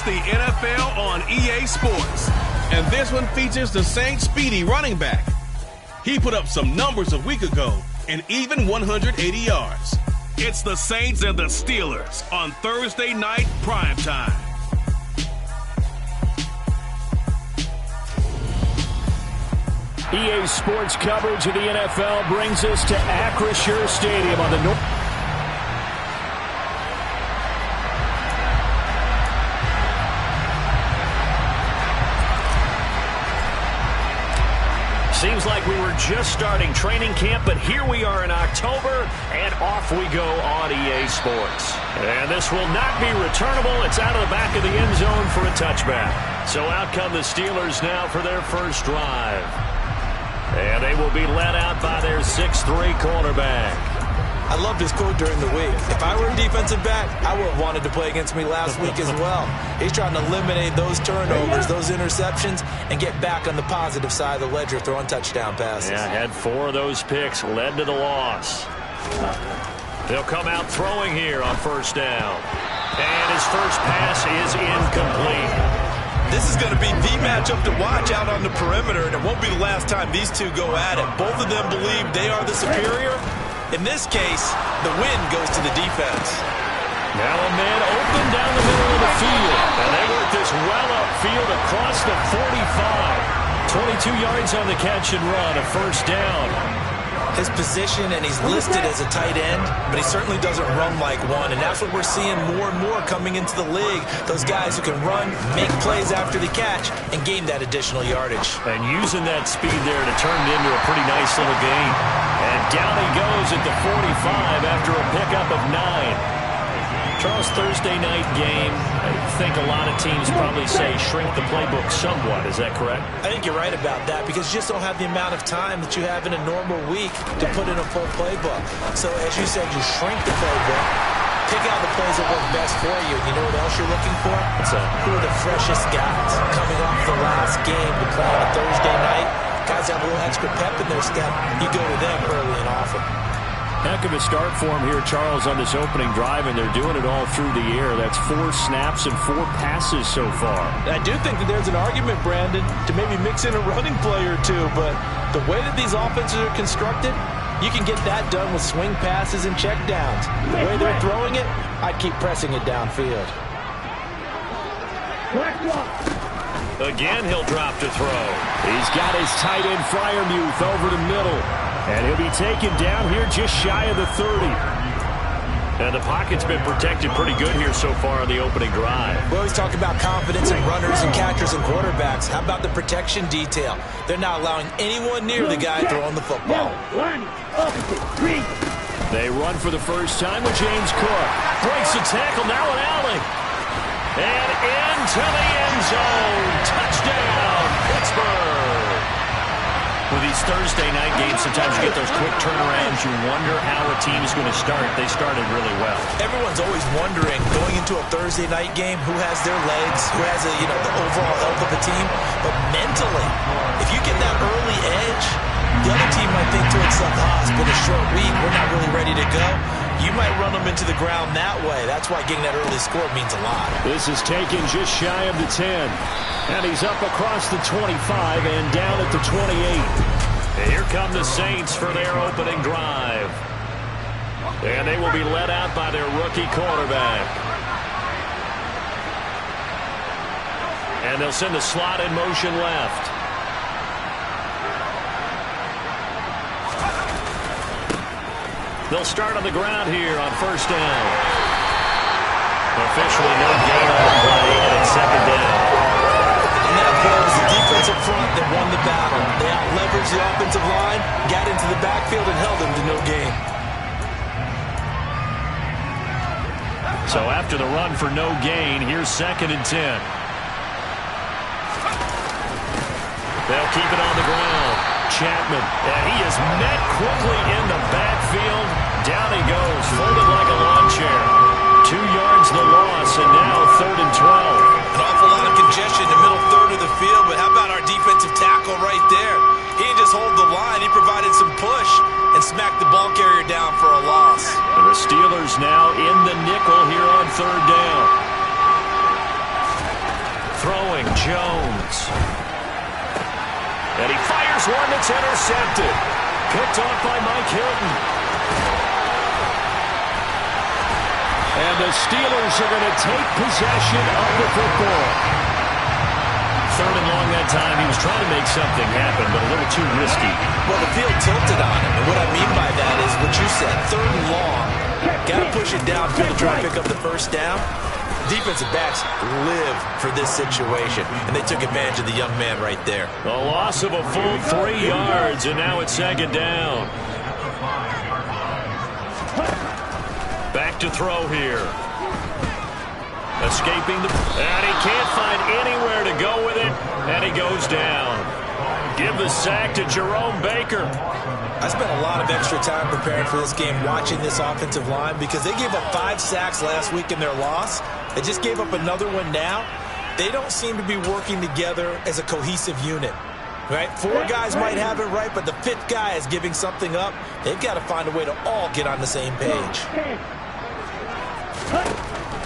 It's the NFL on EA Sports. And this one features the Saints' speedy running back. He put up some numbers a week ago and even 180 yards. It's the Saints and the Steelers on Thursday night primetime. EA Sports coverage of the NFL brings us to Acrisure Stadium on the north. Seems like we were just starting training camp, but here we are in October, and off we go on EA Sports. And this will not be returnable. It's out of the back of the end zone for a touchback. So out come the Steelers now for their first drive. And they will be led out by their 6'3" cornerback. I loved his quote during the week. If I were a defensive back, I would have wanted to play against me last week as well. He's trying to eliminate those turnovers, those interceptions, and get back on the positive side of the ledger throwing touchdown passes. Yeah, had 4 of those picks, led to the loss. They'll come out throwing here on first down. And his first pass is incomplete. This is going to be the matchup to watch out on the perimeter, and it won't be the last time these two go at it. Both of them believe they are the superior. In this case, the win goes to the defense. Now a man open down the middle of the field. And they work this well upfield across the 45. 22 yards on the catch and run, a first down. His position, and he's listed as a tight end, but he certainly doesn't run like one, and that's what we're seeing more and more coming into the league. Those guys who can run, make plays after the catch, and gain that additional yardage. And using that speed there to turn it into a pretty nice little gain. And down he goes at the 45 after a pickup of 9. Charles, Thursday night game, I think a lot of teams probably say shrink the playbook somewhat. Is that correct? I think you're right about that because you just don't have the amount of time that you have in a normal week to put in a full playbook. So as you said, you shrink the playbook, pick out the plays that work best for you. You know what else you're looking for? Who are the freshest guys coming off the last game to play on a Thursday night? Guys have a little extra pep in their step. You go to them early and often. Heck of a start for him here, Charles, on this opening drive, and they're doing it all through the air. That's 4 snaps and 4 passes so far. I do think that there's an argument, Brandon, to maybe mix in a running play or two, but the way that these offenses are constructed, you can get that done with swing passes and check downs. The way they're throwing it, I'd keep pressing it downfield. Again, he'll drop to throw. He's got his tight end Freiermuth over the middle. And he'll be taken down here just shy of the 30. And the pocket's been protected pretty good here so far on the opening drive. We always talk about confidence in runners and catchers and quarterbacks. How about the protection detail? They're not allowing anyone near the guy throwing the football. They run for the first time with James Cook. Breaks the tackle, now an alley. And into the end zone. Touchdown, Pittsburgh. With these Thursday night games, sometimes you get those quick turnarounds. You wonder how a team's going to start. They started really well. Everyone's always wondering, going into a Thursday night game, who has their legs, who has the overall health of the team. But mentally, if you get that early edge, the other team might think to itself, it's been a short week, we're not really ready to go. You might run them into the ground that way. That's why getting that early score means a lot. This is taken just shy of the 10. And he's up across the 25 and down at the 28. And here come the Saints for their opening drive. And they will be led out by their rookie quarterback. And they'll send the slot in motion left. They'll start on the ground here on first down. Officially no gain on the play, and it's second down. And that play was the defensive front that won the battle. They out-leveraged the offensive line, got into the backfield, and held them to no gain. So after the run for no gain, here's 2nd and 10. They'll keep it on the ground. Chapman, and he is met quickly in the backfield. Down he goes, folded like a lawn chair. 2 yards the loss, and now 3rd and 12. An awful lot of congestion in the middle third of the field, but how about our defensive tackle right there? He didn't just hold the line, he provided some push and smacked the ball carrier down for a loss. And the Steelers now in the nickel here on 3rd down. throwing, Jones. And he fires one that's intercepted. Picked off by Mike Hilton. And the Steelers are going to take possession of the football. 3rd and long that time. He was trying to make something happen, but a little too risky. Well, the field tilted on him. And what I mean by that is what you said. 3rd and long. Got to push it downfield to try to pick up the first down. Defensive backs live for this situation, and they took advantage of the young man right there. A loss of a full 3 yards, and now it's 2nd down. Back to throw here. Escaping and he can't find anywhere to go with it, and he goes down. Give the sack to Jerome Baker. I spent a lot of extra time preparing for this game, watching this offensive line, because they gave up 5 sacks last week in their loss. They just gave up another one now. They don't seem to be working together as a cohesive unit. Right? 4 guys might have it right, but the 5th guy is giving something up. They've got to find a way to all get on the same page.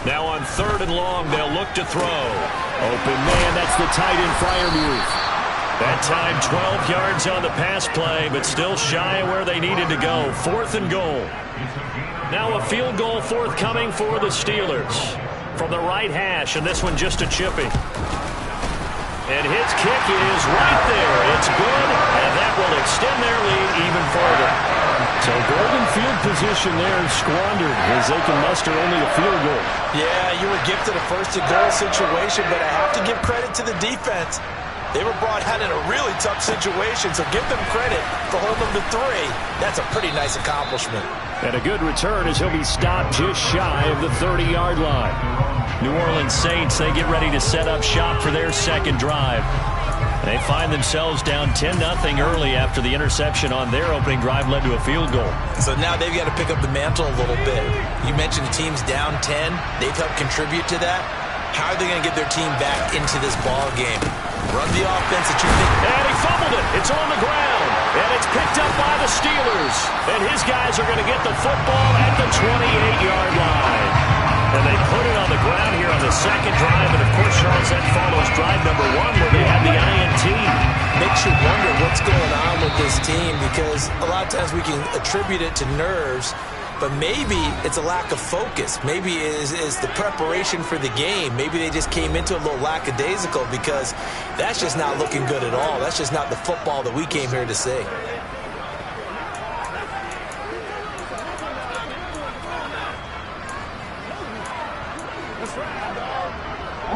Now on 3rd and long, they'll look to throw. Open man, that's the tight end Freiermuth. That time 12 yards on the pass play, but still shy of where they needed to go. 4th and goal. Now a field goal forthcoming for the Steelers. From the right hash, and this one just a chipping. And his kick is right there. It's good, and that will extend their lead even further. So golden field position there squandered as they can muster only a field goal. Yeah, you were gifted a 1st and goal situation, but I have to give credit to the defense. They were brought out in a really tough situation, so give them credit for holding them to 3. That's a pretty nice accomplishment. And a good return as he'll be stopped just shy of the 30-yard line. New Orleans Saints, they get ready to set up shop for their 2nd drive. They find themselves down 10-0 early after the interception on their opening drive led to a field goal. So now they've got to pick up the mantle a little bit. You mentioned the team's down 10. They've helped contribute to that. How are they going to get their team back into this ball game? Run the offense that you think. And he fumbled it. It's on the ground. And it's picked up by the Steelers. And his guys are going to get the football at the 28-yard line. And they put it on the ground here on the 2nd drive. And, of course, Charles, that follows drive number 1 where they had the INT. Makes you wonder what's going on with this team, because a lot of times we can attribute it to nerves, but maybe it's a lack of focus. Maybe it is the preparation for the game. Maybe they just came into a little lackadaisical, because that's just not looking good at all. That's just not the football that we came here to see.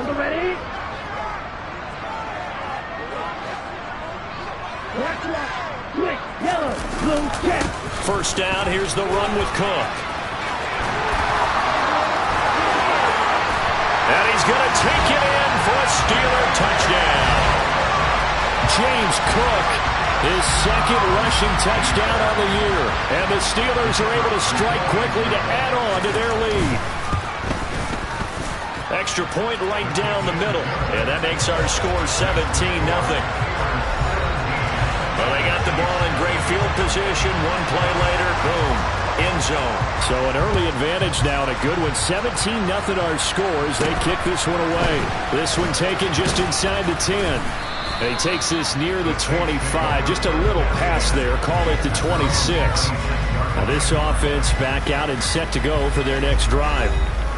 Ready? Quick, yellow, blue, check. 1st down, here's the run with Cook. And he's going to take it in for a Steeler touchdown. James Cook, his 2nd rushing touchdown on the year. And the Steelers are able to strike quickly to add on to their lead. Extra point right down the middle. And that makes our score 17-0. Well, they got the ball in great field position. 1 play later, boom, end zone. So an early advantage now and a good one. 17-0 our score as they kick this one away. This one taken just inside the 10. And he takes this near the 25. Just a little pass there. Call it the 26. Now this offense back out and set to go for their next drive.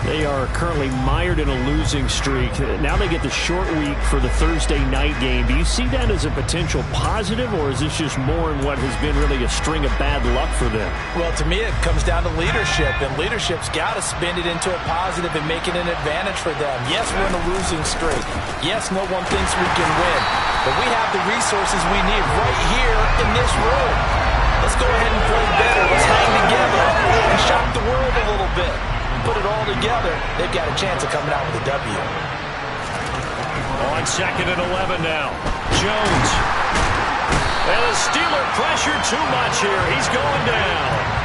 They are currently mired in a losing streak. Now they get the short week for the Thursday night game. Do you see that as a potential positive, or is this just more in what has been really a string of bad luck for them? Well, to me, it comes down to leadership, and leadership's got to spin it into a positive and make it an advantage for them. Yes, we're in a losing streak. Yes, no one thinks we can win, but we have the resources we need right here in this room. Let's go ahead and play better. Let's hang together and shock the world a little bit. Put it all together, they've got a chance of coming out with a W. On 2nd and 11 now. Jones. And the Steeler pressure too much here. He's going down.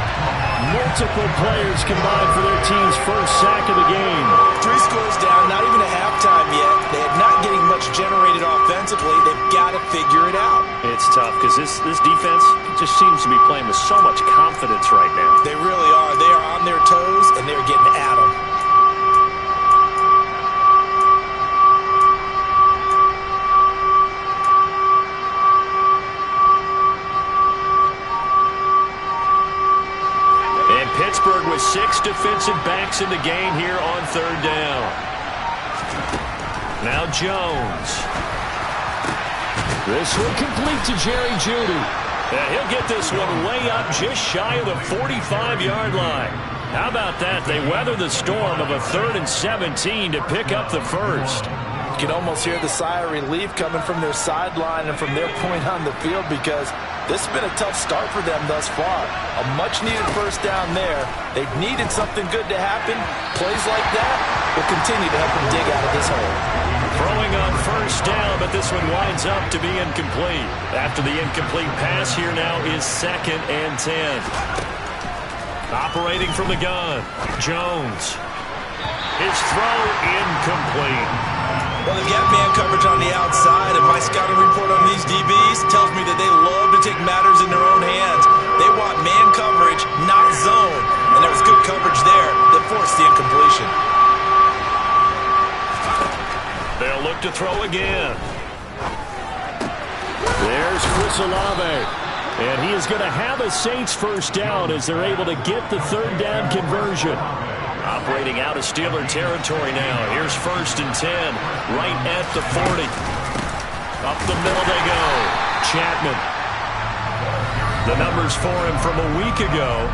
Multiple players combined for their team's 1st sack of the game. 3 scores down, not even a halftime yet. They are not getting much generated offensively. They've got to figure it out. It's tough because this defense just seems to be playing with so much confidence right now. They really are. They are on their toes, and they're getting at them. Pittsburgh with 6 defensive backs in the game here on third down. Now Jones. This one complete to Jerry Jeudy. And he'll get this one way up just shy of the 45-yard line. How about that? They weather the storm of a 3rd and 17 to pick up the first. You can almost hear the sigh of relief coming from their sideline and from their point on the field, because this has been a tough start for them thus far. A much-needed first down there. They've needed something good to happen. Plays like that will continue to help them dig out of this hole. Throwing on first down, but this one winds up to be incomplete. After the incomplete pass, here now is 2nd and 10. Operating from the gun, Jones. His throw incomplete. Well, they've got man coverage on the outside, and my scouting report on these DBs tells me that they love to take matters in their own hands. They want man coverage, not zone, and there was good coverage there that forced the incompletion. They'll look to throw again. There's Chris Olave. And he is going to have a Saints first down as they're able to get the 3rd down conversion. Operating out of Steeler territory now. Here's 1st and 10, right at the 40. Up the middle they go. Chapman. The numbers for him from a week ago.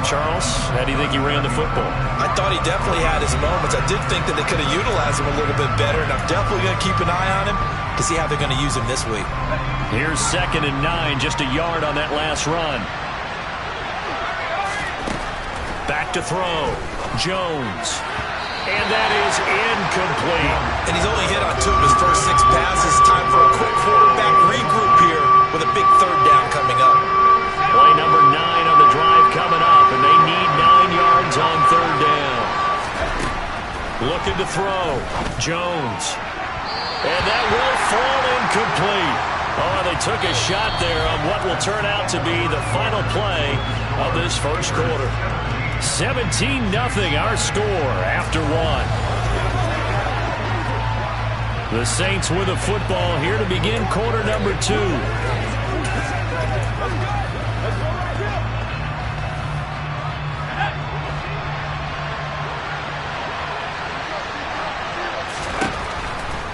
Charles, how do you think he ran the football? I thought he definitely had his moments. I did think that they could have utilized him a little bit better, and I'm definitely going to keep an eye on him to see how they're going to use him this week. Here's 2nd and 9, just a yard on that last run. Back to throw. Jones. And that is incomplete. And he's only hit on 2 of his first 6 passes. Time for a quick quarterback regroup here with a big 3rd down coming up. Play number 9 on the drive coming up, and they need 9 yards on 3rd down. Looking to throw. Jones. And that will fall incomplete. Oh, they took a shot there on what will turn out to be the final play of this first quarter. 17-0 our score after 1. The Saints with the football here to begin quarter number 2.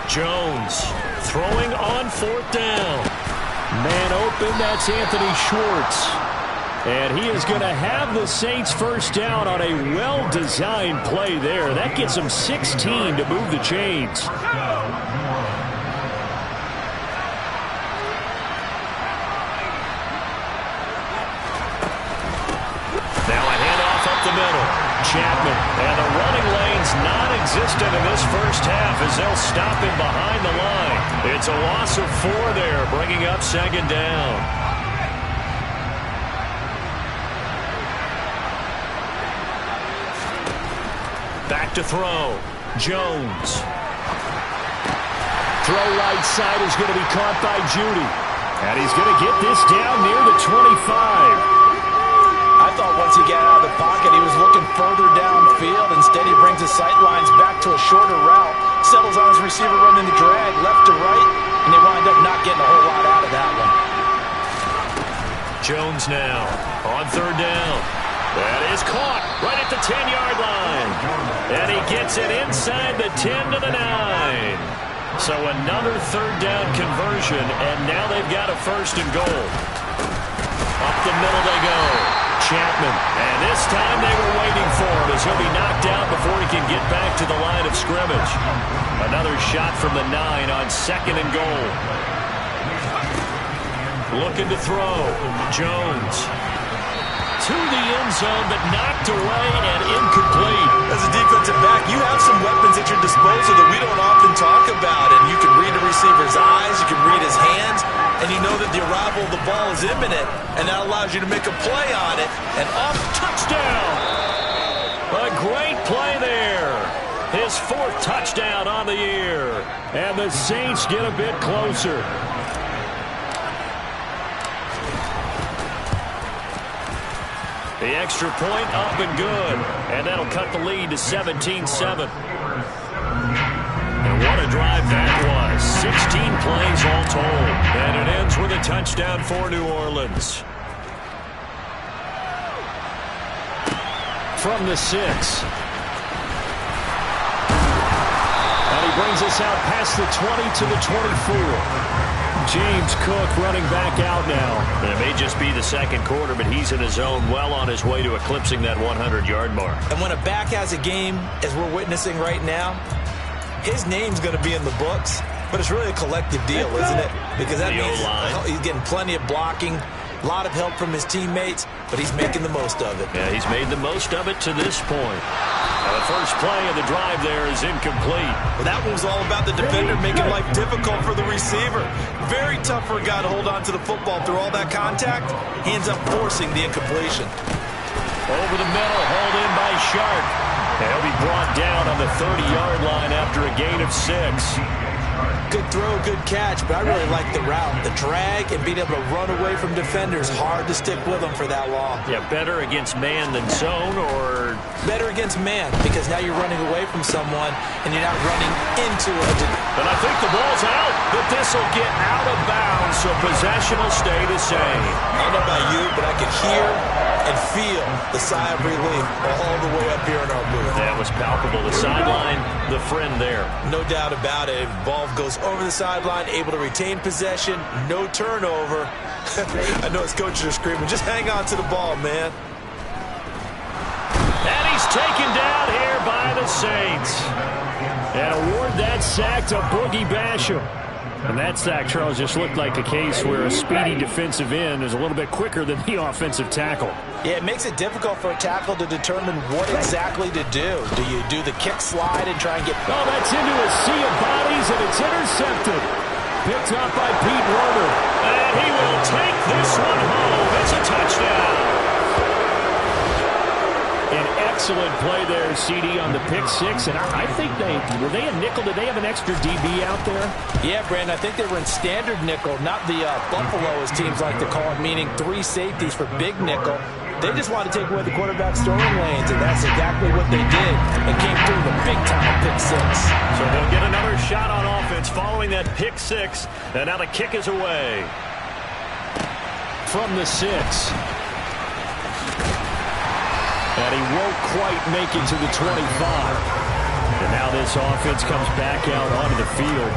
Jones throwing on 4th down. Man open, that's Anthony Schwartz. And he is going to have the Saints first down on a well-designed play there. That gets them 16 to move the chains. Now a handoff up the middle. Chapman. And the running lane's non-existent in this first half as they'll stop him behind the line. It's a loss of 4 there, bringing up 2nd down. Back to throw. Jones. Throw right side is going to be caught by Jeudy. And he's going to get this down near the 25. I thought once he got out of the pocket, he was looking further downfield. Instead, he brings his sight lines back to a shorter route, settles on his receiver running the drag left to right, and they wind up not getting a whole lot out of that one. Jones now on 3rd down. That is caught right at the 10-yard line. And he gets it inside the 10 to the 9. So another 3rd down conversion, and now they've got a 1st and goal. Up the middle they go. Chapman. And this time they were waiting for him as he'll be knocked out before he can get back to the line of scrimmage. Another shot from the 9 on 2nd and goal. Looking to throw. Jones. To the end zone, but knocked away and incomplete. As a defensive back, you have some weapons at your disposal that we don't often talk about. And you can read the receiver's eyes, you can read his hands, and you know that the arrival of the ball is imminent, and that allows you to make a play on it. And off, touchdown! A great play there. His 4th touchdown on the year. And the Saints get a bit closer. The extra point up and good. And that'll cut the lead to 17-7. And what a drive that was. 16 plays all told. And it ends with a touchdown for New Orleans. from the 6. And he brings us out past the 20 to the 24. James Cook running back out now. And it may just be the second quarter, but he's in his zone, well on his way to eclipsing that 100-yard mark. And when a back has a game, as we're witnessing right now, his name's going to be in the books, but it's really a collective deal, isn't it? Because that means he's getting plenty of blocking, a lot of help from his teammates, but he's making the most of it. Yeah, he's made the most of it to this point. Now the first play of the drive there is incomplete. Well, that one was all about the defender making life difficult for the receiver. Very tough for a guy to hold on to the football through all that contact. He ends up forcing the incompletion. Over the middle, hauled in by Sharp. And he'll be brought down on the 30-yard line after a gain of 6. Good throw, good catch, but I really like the route. The drag and being able to run away from defenders, hard to stick with them for that long. Yeah, better against man than zone, or? Better against man, because now you're running away from someone and you're not running into a... And I think the ball's out, but this will get out of bounds, so possession will stay the same. I don't know about you, but I can hear and feel the sigh of relief all the way up here in our booth. That was palpable. The sideline, the friend there. No doubt about it. Ball goes over the sideline, able to retain possession, no turnover. I know his coaches are screaming, just hang on to the ball, man. And he's taken down here by the Saints. And award that sack to Boogie Basham. And that sack, Charles, just looked like a case where a speedy defensive end is a little bit quicker than the offensive tackle. Yeah, it makes it difficult for a tackle to determine what exactly to do. Do you do the kick slide and try and get... Oh, that's into a sea of bodies, and it's intercepted. Picked up by Pete Werner. And he will take this one home. It's a touchdown. An excellent play there, CD, on the pick 6. And I think were they a nickel? Did they have an extra DB out there? Yeah, Brandon, I think they were in standard nickel, not the Buffalo, as teams like to call it, meaning 3 safeties for big nickel. They just wanted to take away the quarterback's throwing lanes, and that's exactly what they did, and came through the big-time pick 6. So they'll get another shot on offense following that pick 6, and now the kick is away. From the 6. And he won't quite make it to the 25. And now this offense comes back out onto the field.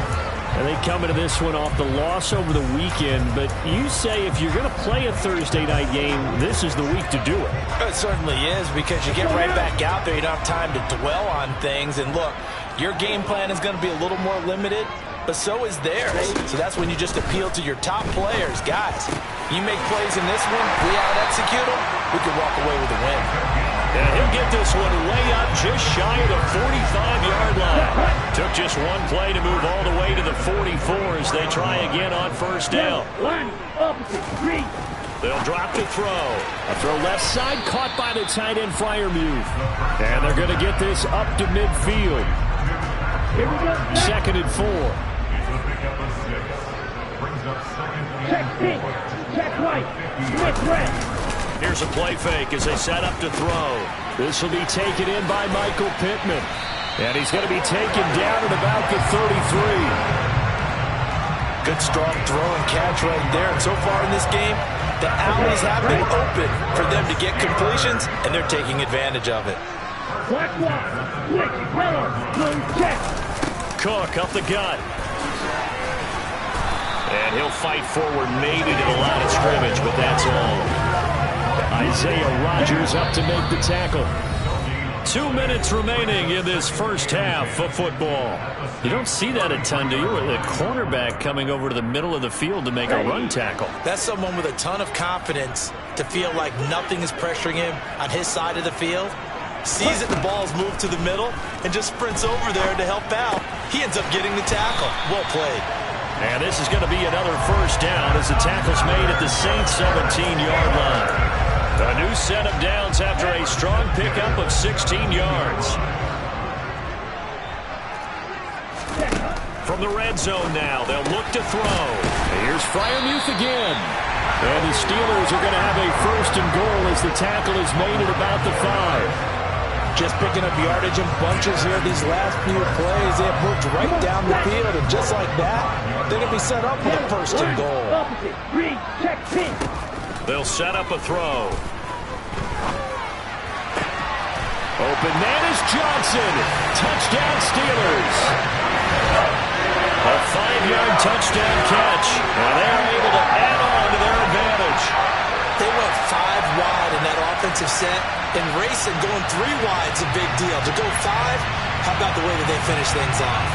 And they come into this one off the loss over the weekend. But you say if you're going to play a Thursday night game, this is the week to do it. It certainly is, because you get right back out there. You don't have time to dwell on things. And look, your game plan is going to be a little more limited, but so is theirs. So that's when you just appeal to your top players. Guys, you make plays in this one, we out-execute them, we can walk away with a win. And he'll get this one way up just shy of the 45-yard line. Took just one play to move all the way to the 44 as they try again on first down. They'll drop to throw. A throw left side, caught by the tight end Freiermuth. And they're going to get this up to midfield. 2nd and 4. Check pink, check white, split red. Here's a play fake as they set up to throw. This will be taken in by Michael Pittman. And he's going to be taken down at about the 33. Good strong throw and catch right there. And so far in this game, the alleys have been open for them to get completions, and they're taking advantage of it. Black one, switch, yellow, blue, check. Cook up the gut. And he'll fight forward maybe to the line of scrimmage, but that's all. Isaiah Rodgers up to make the tackle. 2 minutes remaining in this first half of football. You don't see that a ton, do you? The cornerback coming over to the middle of the field to make a run tackle. That's someone with a ton of confidence to feel like nothing is pressuring him on his side of the field. Sees that the ball's moved to the middle and just sprints over there to help out. He ends up getting the tackle. Well played. And this is going to be another first down as the tackle's made at the Saints 17-yard line. A new set of downs after a strong pickup of 16 yards. From the red zone now, they'll look to throw. Here's Freiermuth again. And the Steelers are going to have a 1st and goal as the tackle is made at about the 5. Just picking up yardage in bunches here these last few plays. They have moved right down the field, and just like that, they're going to be set up with a 1st and goal. Green, check pink. They'll set up a throw. open man is Johnson. Touchdown Steelers. A 5-yard touchdown catch. And they're able to add on to their advantage. They went 5 wide in that offensive set. And racing, going 3 wide's a big deal. To go 5, how about the way that they finish things off?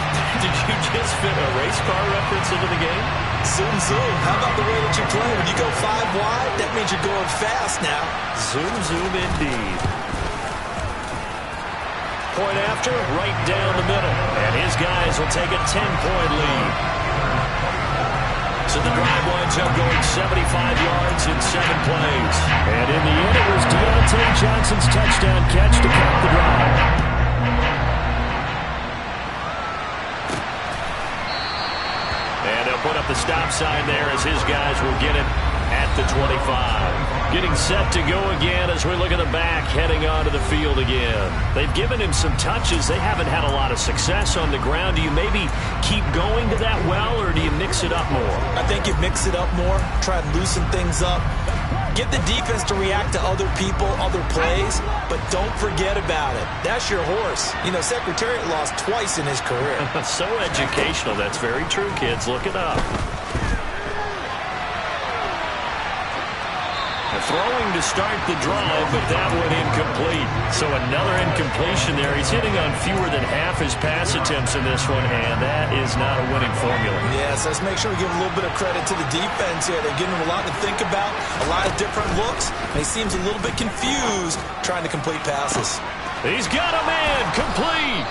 Did you just fit a race car reference into the game? Zoom, zoom. How about the way that you play? When you go 5 wide, that means you're going fast now. Zoom, zoom indeed. Point after, right down the middle. And his guys will take a 10-point lead. So the drive winds up going 75 yards in 7 plays. And in the end, it was Deontay Johnson's touchdown catch to cap the drive. And they'll put up the stop sign there as his guys will get it at the 25. Getting set to go again as we look at the back, heading onto the field again. They've given him some touches. They haven't had a lot of success on the ground. Do you maybe keep going to that well, or do you mix it up more? I think you mix it up more, try and loosen things up. Get the defense to react to other people, other plays, but don't forget about it. That's your horse. You know, Secretariat lost twice in his career. So educational. That's very true, kids. Look it up. Throwing to start the drive, but that one incomplete. So another incompletion there. He's hitting on fewer than half his pass attempts in this one, and that is not a winning formula. Yes, let's make sure we give a little bit of credit to the defense here. They're giving him a lot to think about, a lot of different looks, and he seems a little bit confused trying to complete passes. He's got a man complete.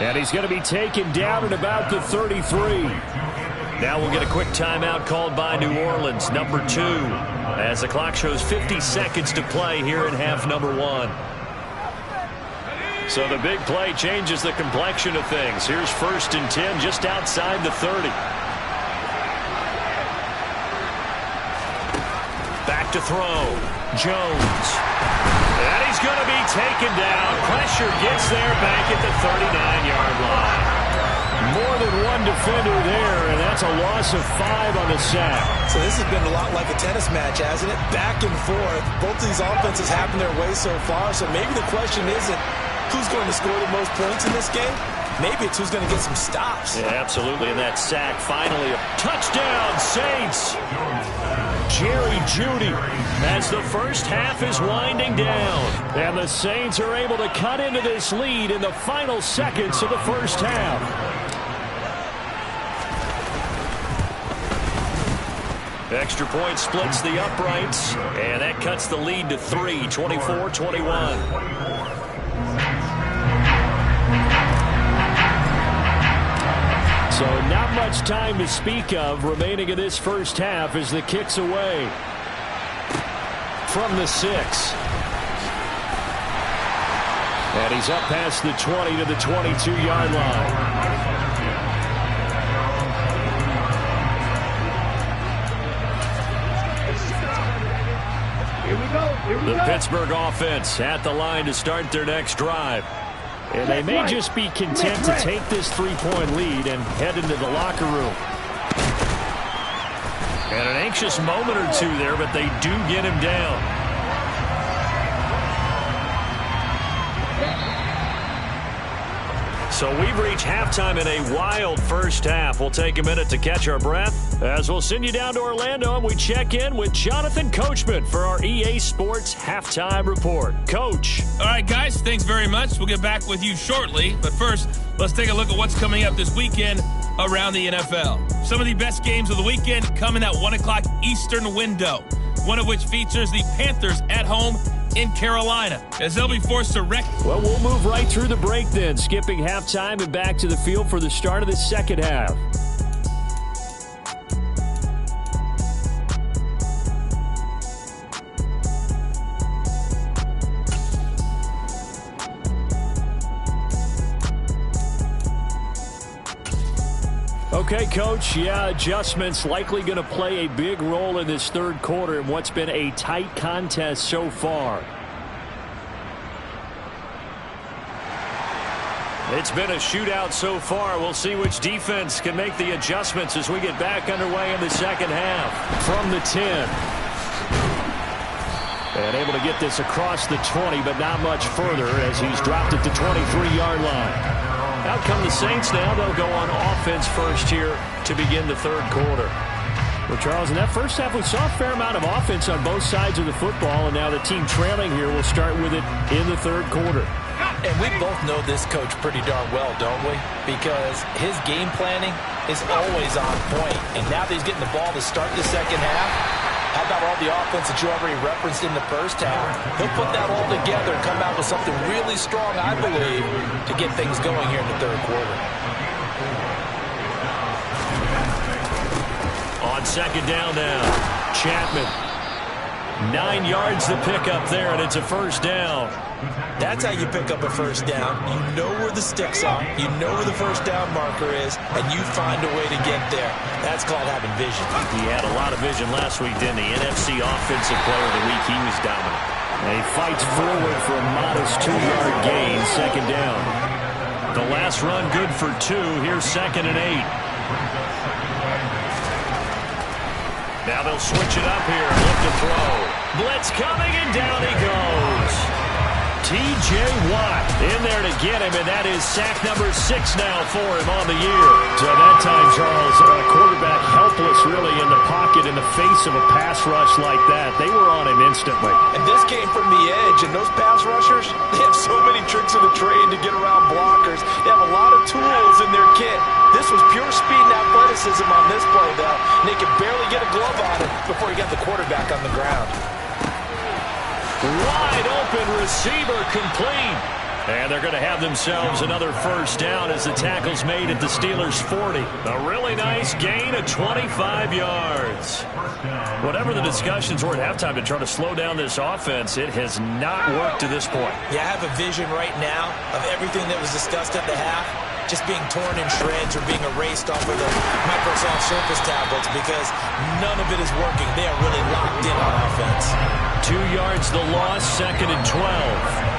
And he's going to be taken down at about the 33. Now we'll get a quick timeout called by New Orleans, number 2, as the clock shows 50 seconds to play here in half number 1. So the big play changes the complexion of things. Here's 1st and 10 just outside the 30. Back to throw. Jones. And he's going to be taken down. Pressure gets there back at the 39-yard line. More than one defender there, and that's a loss of 5 on the sack. So this has been a lot like a tennis match, hasn't it? Back and forth. Both of these offenses happen their way so far, so maybe the question isn't who's going to score the most points in this game. Maybe it's who's going to get some stops. Yeah, absolutely, and that sack finally a touchdown, Saints. Jerry Jeudy as the first half is winding down. And the Saints are able to cut into this lead in the final seconds of the first half. Extra point splits the uprights, and that cuts the lead to 3, 24-21. So not much time to speak of remaining in this first half as the kick's away from the 6. And he's up past the 20 to the 22-yard line. The Pittsburgh offense at the line to start their next drive. And they may just be content to take this 3-point lead and head into the locker room. And an anxious moment or two there, but they do get him down. So we've reached halftime in a wild first half. We'll take a minute to catch our breath as we'll send you down to Orlando and we check in with Jonathan Coachman for our EA Sports Halftime Report. Coach. All right, guys, thanks very much. We'll get back with you shortly. But first, let's take a look at what's coming up this weekend around the NFL. Some of the best games of the weekend come in that 1 o'clock Eastern window, one of which features the Panthers at home in Carolina, as they'll be forced to wreck. Well, we'll move right through the break then, skipping halftime and back to the field for the start of the second half. Okay, Coach, adjustments likely going to play a big role in this third quarter in what's been a tight contest so far. It's been a shootout so far. We'll see which defense can make the adjustments as we get back underway in the second half. From the 10. And able to get this across the 20, but not much further as he's dropped it to 23-yard line. Out come the Saints now. They'll go on offense first here to begin the third quarter. Well, Charles, in that first half, we saw a fair amount of offense on both sides of the football, and now the team trailing here will start with it in the third quarter. And we both know this coach pretty darn well, don't we? Because his game planning is always on point. And now that he's getting the ball to start the second half, how about all the offense that you already referenced in the first half? He'll put that all together and come out with something really strong, I believe, to get things going here in the third quarter. On second down now, Chapman. 9 yards to pick up there, and it's a first down. That's how you pick up a first down. You know where the sticks are. You know where the first down marker is, and you find a way to get there. That's called having vision. He had a lot of vision last week, didn't he? NFC Offensive Player of the Week. He was dominant. And he fights forward for a modest 2-yard gain, second down. The last run good for 2. Here's 2nd and 8. Now they'll switch it up here. Look to throw. Blitz coming, and down he goes. T.J. Watt in there to get him, and that is sack number 6 now for him on the year. So that time, Charles, quarterback helpless really in the pocket in the face of a pass rush like that. They were on him instantly. And this came from the edge, and those pass rushers, they have so many tricks of the trade to get around blockers. They have a lot of tools in their kit. This was pure speed and athleticism on this play, though. And they could barely get a glove on it before he got the quarterback on the ground. Wide open receiver complete. And they're going to have themselves another first down as the tackle's made at the Steelers' 40. A really nice gain of 25 yards. Whatever the discussions were at halftime to try to slow down this offense, it has not worked to this point. Yeah, I have a vision right now of everything that was discussed at the half just being torn in shreds or being erased off of the Microsoft Surface tablets because none of it is working. They are really locked in on offense. 2 yards the loss, 2nd and 12.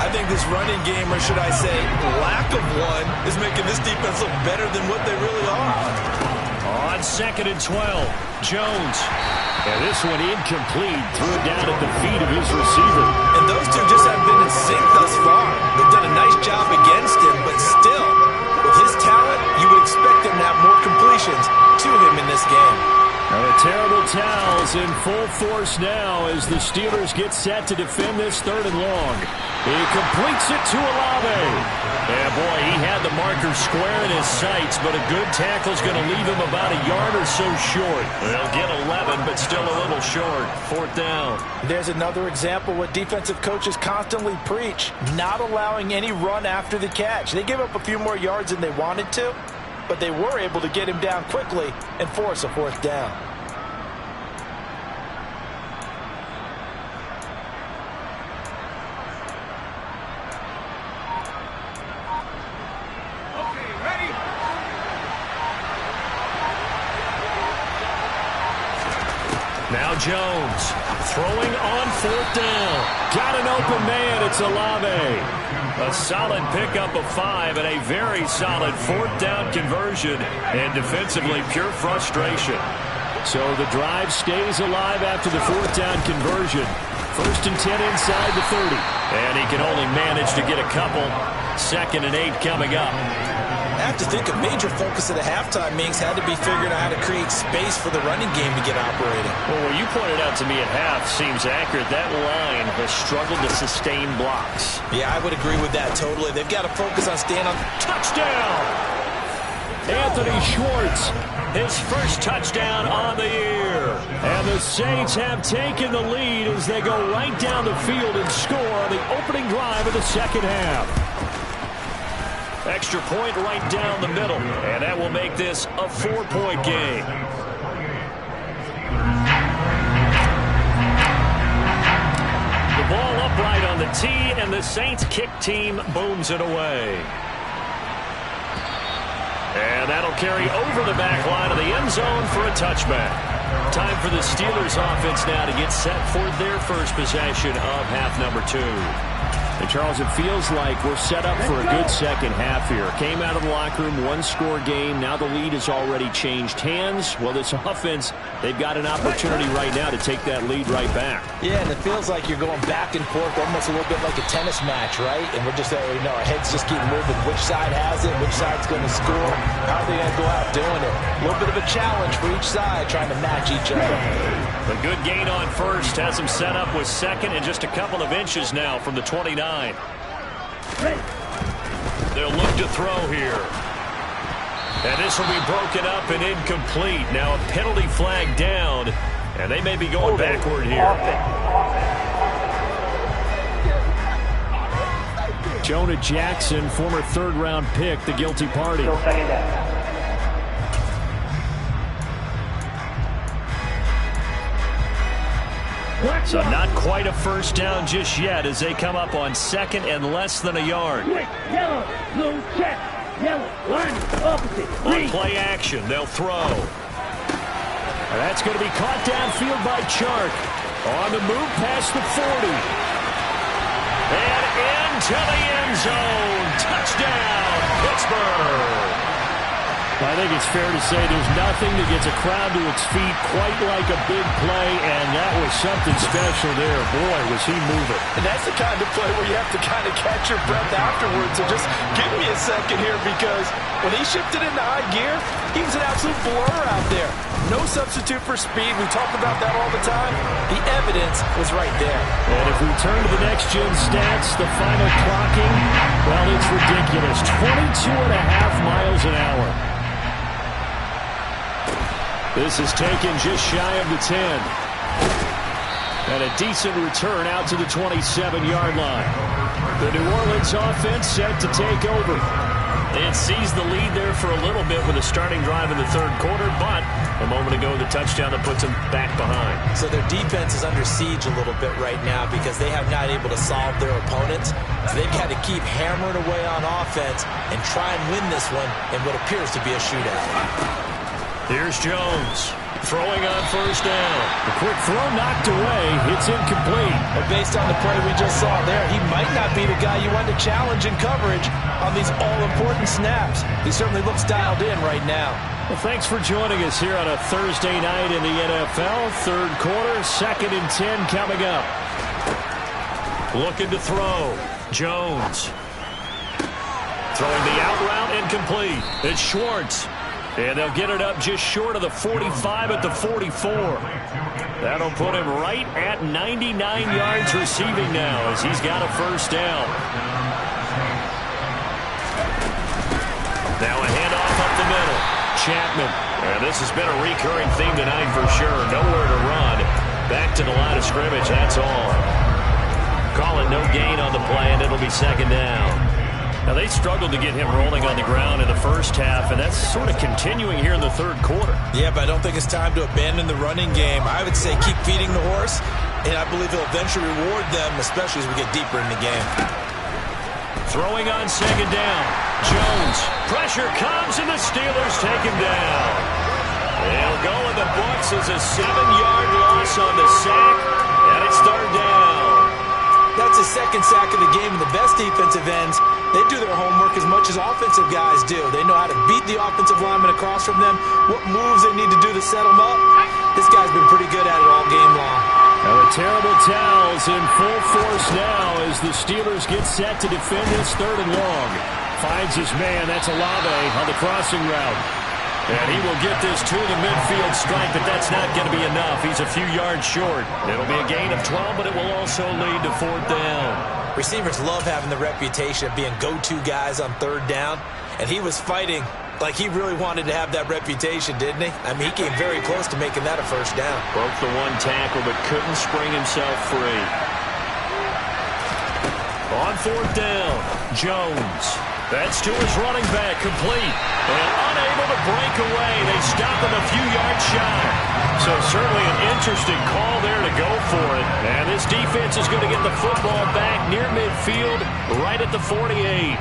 I think this running game, or should I say lack of one, is making this defense look better than what they really are. On 2nd and 12, Jones. And this one incomplete, threw it down at the feet of his receiver. And those two just haven't been in sync thus far. They've done a nice job against him, but still, with his talent, you would expect him to have more completions to him in this game. Now the terrible towels in full force now as the Steelers get set to defend this 3rd and long. He completes it to Olave. Yeah, boy, he had the marker square in his sights, but a good tackle's going to leave him about a yard or so short. They'll get 11, but still a little short. 4th down. There's another example what defensive coaches constantly preach, not allowing any run after the catch. They gave up a few more yards than they wanted to, but they were able to get him down quickly and force a 4th down. Now Jones throwing on 4th down. Got an open man. It's Olave. A solid pickup of 5 and a very solid 4th down conversion. And defensively, pure frustration. So the drive stays alive after the 4th down conversion. 1st and 10 inside the 30. And he can only manage to get a couple. 2nd and 8 coming up. I have to think a major focus of the halftime meetings had to be figuring out how to create space for the running game to get operating. Well, what you pointed out to me at half seems accurate. That line has struggled to sustain blocks. Yeah, I would agree with that totally. They've got to focus on staying on. Touchdown! Anthony Schwartz, his first touchdown on the year. And the Saints have taken the lead as they go right down the field and score on the opening drive of the second half. Extra point right down the middle, and that will make this a 4-point game. The ball upright on the tee, and the Saints kick team booms it away. And that'll carry over the back line of the end zone for a touchback. Time for the Steelers offense now to get set for their first possession of half number 2. The Charles, it feels like we're set up for a good second half here. Came out of the locker room, one-score game. Now the lead has already changed hands. Well, this offense, they've got an opportunity right now to take that lead right back. Yeah, and it feels like you're going back and forth, almost a little bit like a tennis match, right? And we're just, our heads just keep moving. Which side has it? Which side's going to score? How are they going to go out doing it? A little bit of a challenge for each side, trying to match each other. A good gain on first has them set up with second and just a couple of inches now from the 29. They'll look to throw here. And this will be broken up and incomplete. Now a penalty flag down, and they may be going backward here. Jonah Jackson, former third-round pick, the guilty party. So not quite a first down just yet as they come up on second and less than a yard. Yellow, blue, check. Yellow, line, opposite. On play action, they'll throw. And that's going to be caught downfield by Chark. On the move past the 40. And into the end zone. Touchdown, Pittsburgh. I think it's fair to say there's nothing that gets a crowd to its feet quite like a big play, and that was something special there. Boy, was he moving. And that's the kind of play where you have to kind of catch your breath afterwards. So just give me a second here, because when he shifted into high gear, he was an absolute blur out there. No substitute for speed. We talk about that all the time. The evidence was right there. And if we turn to the next-gen stats, the final clocking, well, it's ridiculous. 22.5 miles an hour. This is taken just shy of the 10. And a decent return out to the 27-yard line. The New Orleans offense set to take over. They had seized the lead there for a little bit with a starting drive in the third quarter, but a moment ago the touchdown that puts them back behind. So their defense is under siege a little bit right now because they have not able to solve their opponents. So they've got to keep hammering away on offense and try and win this one in what appears to be a shootout. Here's Jones, throwing on first down. The quick throw knocked away. It's incomplete. But based on the play we just saw there, he might not be the guy you want to challenge in coverage on these all-important snaps. He certainly looks dialed in right now. Well, thanks for joining us here on a Thursday night in the NFL. Third quarter, 2nd and 10 coming up. Looking to throw. Jones. Throwing the out route, incomplete. It's Schwartz. And they'll get it up just short of the 45 at the 44. That'll put him right at 99 yards receiving now as he's got a first down. Now a handoff up the middle. Chapman. And this has been a recurring theme tonight for sure. Nowhere to run. Back to the line of scrimmage, that's all. Call it no gain on the play, and it'll be second down. Now, they struggled to get him rolling on the ground in the first half, and that's sort of continuing here in the third quarter. Yeah, but I don't think it's time to abandon the running game. I would say keep feeding the horse, and I believe he'll eventually reward them, especially as we get deeper in the game. Throwing on second down. Jones. Pressure comes, and the Steelers take him down. They'll go in the books as a 7-yard loss on the sack, and it's third down. That's his second sack of the game, and the best defensive ends, they do their homework as much as offensive guys do. They know how to beat the offensive lineman across from them, what moves they need to do to set them up. This guy's been pretty good at it all game long. Now the terrible towels in full force now as the Steelers get set to defend this third and long. Finds his man, that's Olave on the crossing route. And he will get this to the midfield strike, but that's not going to be enough. He's a few yards short. It'll be a gain of 12, but it will also lead to fourth down. Receivers love having the reputation of being go-to guys on third down, and he was fighting like he really wanted to have that reputation, didn't he? I mean, he came very close to making that a first down. Broke the one tackle, but couldn't spring himself free. On fourth down, Jones. That's to his running back, complete. And unable to break away. They stop him a few yards shy. So certainly an interesting call there to go for it. And this defense is going to get the football back near midfield, right at the 48.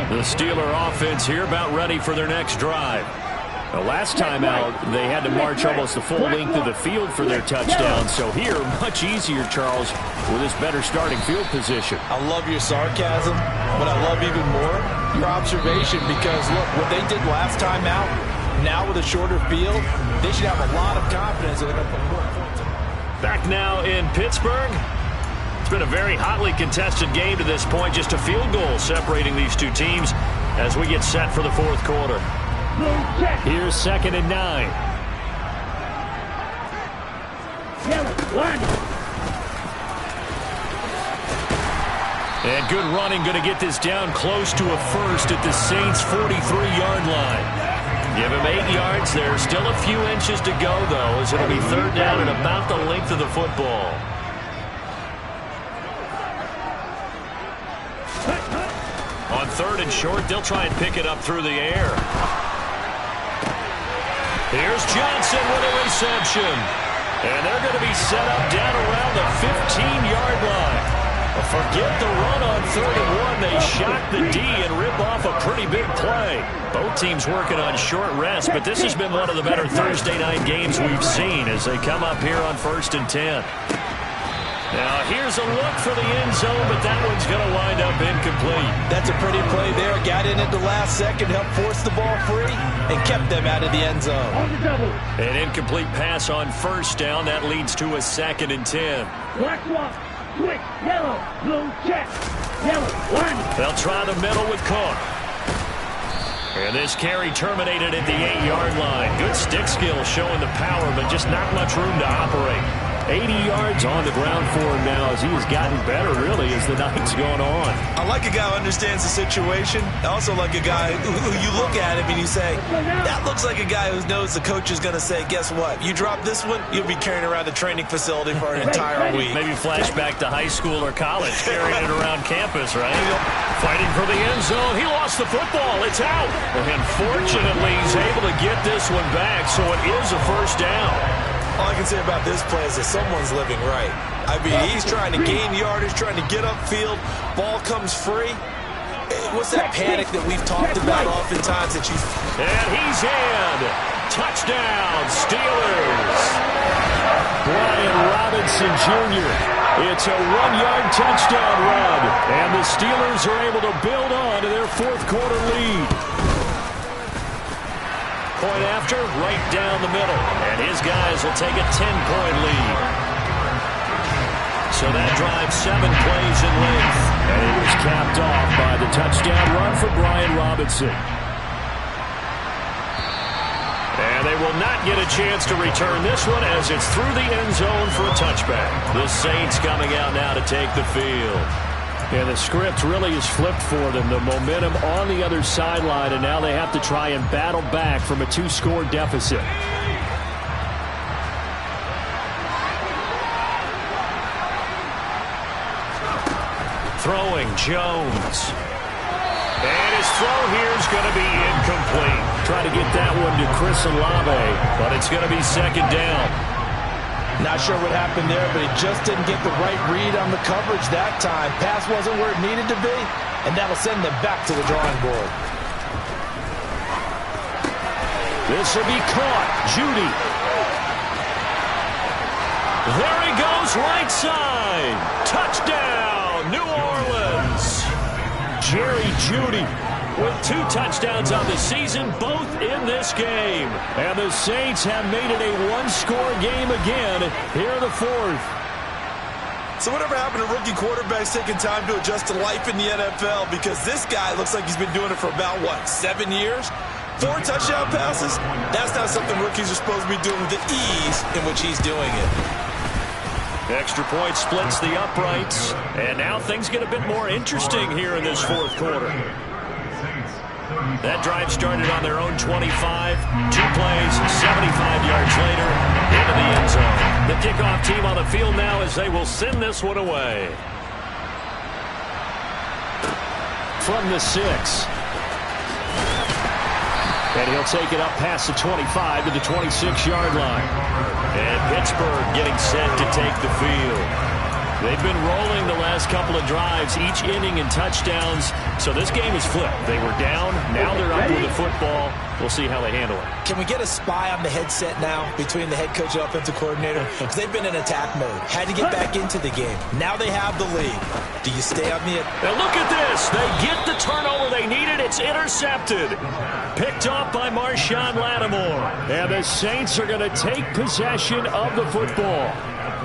The Steeler offense here about ready for their next drive. The last time out, they had to march almost the full length of the field for their touchdown. So here, much easier, Charles, with this better starting field position. I love your sarcasm, but I love even more your observation because, look, what they did last time out, now with a shorter field, they should have a lot of confidence that they're going to put more points on. Back now in Pittsburgh. It's been a very hotly contested game to this point. Just a field goal separating these two teams as we get set for the fourth quarter. Here's 2nd and 9. And good running, going to get this down close to a first at the Saints' 43-yard line. Give him 8 yards. There's still a few inches to go, though, as it'll be 3rd down and about the length of the football. On 3rd and short, they'll try and pick it up through the air. Here's Johnson with a reception. And they're going to be set up down around the 15-yard line. Forget the run on 3rd and 1. They shock the D and rip off a pretty big play. Both teams working on short rest, but this has been one of the better Thursday night games we've seen as they come up here on 1st and 10. Now here's a look for the end zone, but that one's going to wind up incomplete. That's a pretty play there. Got in at the last second, helped force the ball free, and kept them out of the end zone. An incomplete pass on 1st down. That leads to a 2nd and 10. Black swap, switch, yellow, blue, check, yellow, one. They'll try the middle with Cook. And this carry terminated at the 8-yard line. Good stick skill showing the power, but just not much room to operate. 80 yards on the ground for him now as he has gotten better, really, as the night's gone on. I like a guy who understands the situation. I also like a guy who you look at him and you say, that looks like a guy who knows the coach is going to say, guess what? You drop this one, you'll be carrying around the training facility for an entire week. Maybe flashback to high school or college, carrying it around campus, right? Fighting for the end zone. He lost the football. It's out. And fortunately, he's able to get this one back, so it is a 1st down. All I can say about this play is that someone's living right. I mean, he's trying to gain yardage, trying to get upfield. Ball comes free. What's that panic that we've talked about oftentimes that you... And he's in. Touchdown, Steelers. Brian Robinson Jr. It's a 1-yard touchdown run. And the Steelers are able to build on to their fourth quarter lead. Point after, right down the middle. And his guys will take a 10-point lead. So that drives 7 plays in length. And it was capped off by the touchdown run for Brian Robinson. And they will not get a chance to return this one as it's through the end zone for a touchback. The Saints coming out now to take the field. And the script really is flipped for them. The momentum on the other sideline, and now they have to try and battle back from a 2-score deficit. Throwing Jones. And his throw here is going to be incomplete. Try to get that one to Chris Olave, but it's going to be 2nd down. Not sure what happened there, but he just didn't get the right read on the coverage that time. Pass wasn't where it needed to be, and that'll send them back to the drawing board. This will be caught. Judy. There he goes, right side. Touchdown, New Orleans. Jerry Judy with 2 touchdowns on the season, both in this game. And the Saints have made it a 1-score game again here in the 4th. So whatever happened to rookie quarterbacks taking time to adjust to life in the NFL? Because this guy looks like he's been doing it for about, 7 years? 4 touchdown passes? That's not something rookies are supposed to be doing with the ease in which he's doing it. Extra point splits the uprights. And now things get a bit more interesting here in this 4th quarter. That drive started on their own 25. 2 plays, 75 yards later, into the end zone. The kickoff team on the field now as they will send this one away. From the 6. And he'll take it up past the 25 to the 26-yard line. And Pittsburgh getting set to take the field. They've been rolling the last couple of drives, each inning in touchdowns. So this game is flipped. They were down. Now they're up with the football. We'll see how they handle it. Can we get a spy on the headset now between the head coach and offensive coordinator? Because they've been in attack mode. Had to get back into the game. Now they have the lead. Do you stay on the... Now look at this. They get the turnover they needed. It's intercepted. Picked off by Marshawn Lattimore. And the Saints are going to take possession of the football.